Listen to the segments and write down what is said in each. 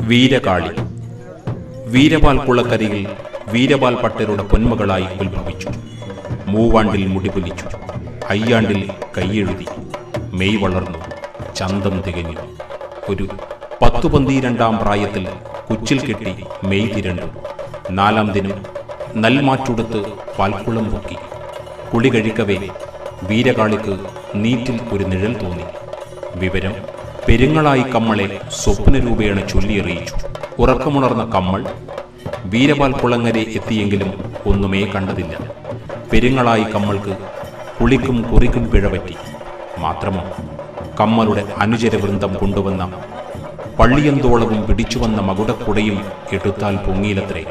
വീരകാളി. വീരപാൽ കുളക്കരയിൽ വീരപാൽ പട്ടരുടെ പൊന്മകളായി ഉത്ഭവിച്ചു. മൂവാണ്ടിൽ മുടിപൊലിച്ചു, അയ്യാണ്ടിൽ കൈയെഴുതി, May വളർന്നു, ചന്തം തികഞ്ഞു. ഒരു 10-12 പ്രായത്തിൽ കുച്ചിൽ കെട്ടി മെയ് തിരണ്ടു. 4-ാം ദിനം നൽമാറ്റുടുത്ത് പാൽക്കുളം പൊക്കി. കുളി കഴിക്കവേ വീരകാളിക്ക് നീറ്റിൽ ഒരു നിഴൽ തോന്നി. വിവരം പെരുങ്ങളായി കമ്മളെ സ്വപ്നരൂപേണ ചൊല്ലിയറിയിച്ചു. ഉറക്കമുണർന്ന കമ്മൾ വീരപാൽ കുളങ്ങരെ എത്തിയെങ്കിലും ഒന്നുമേ കണ്ടതില്ല. പെരുങ്ങളായി കമ്മൾക്ക് കുളിക്കും കുറിക്കും പിഴപറ്റി. മാത്രമോ കമ്മളുടെ അനുചരവൃന്ദം കൊണ്ടുവന്ന പള്ളിയന്തോളവും പിടിച്ചുവന്ന മകുടക്കുടയും എടുത്താൽ പൊങ്ങിയിലത്രേ.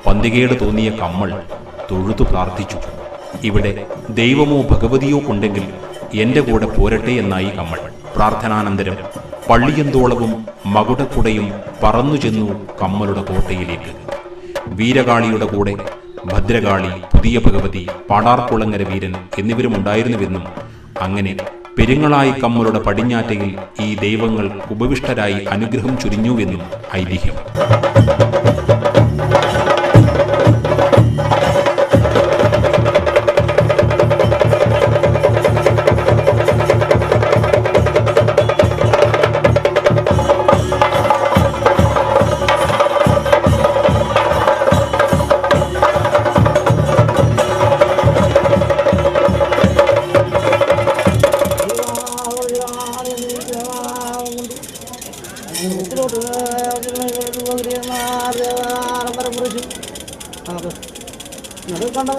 പന്തികേട് തോന്നിയ കമ്മൾ തൊഴുതു പ്രാർത്ഥിച്ചു. ഇവിടെ ദൈവമോ ഭഗവതിയോ ഉണ്ടെങ്കിൽ എൻ്റെ കൂടെ പോരട്ടെ എന്നായി കമ്മൾ. പ്രാർത്ഥനാനന്തരം പള്ളിയന്തോളവും മകുടക്കുടയും പറന്നു ചെന്നു കമ്മളുടെ കോട്ടയിലേക്ക്. വീരകാളിയുടെ കൂടെ ഭദ്രകാളി, പുതിയ ഭഗവതി, പാടാർകുളങ്ങര വീരൻ എന്നിവരുമുണ്ടായിരുന്നുവെന്നും അങ്ങനെ പെരുങ്ങളായി കമ്മളുടെ പടിഞ്ഞാറ്റയിൽ ഈ ദൈവങ്ങൾ ഉപവിഷ്ടരായി അനുഗ്രഹം ചൊരിഞ്ഞുവെന്നും ഐതിഹ്യം. കണ്ട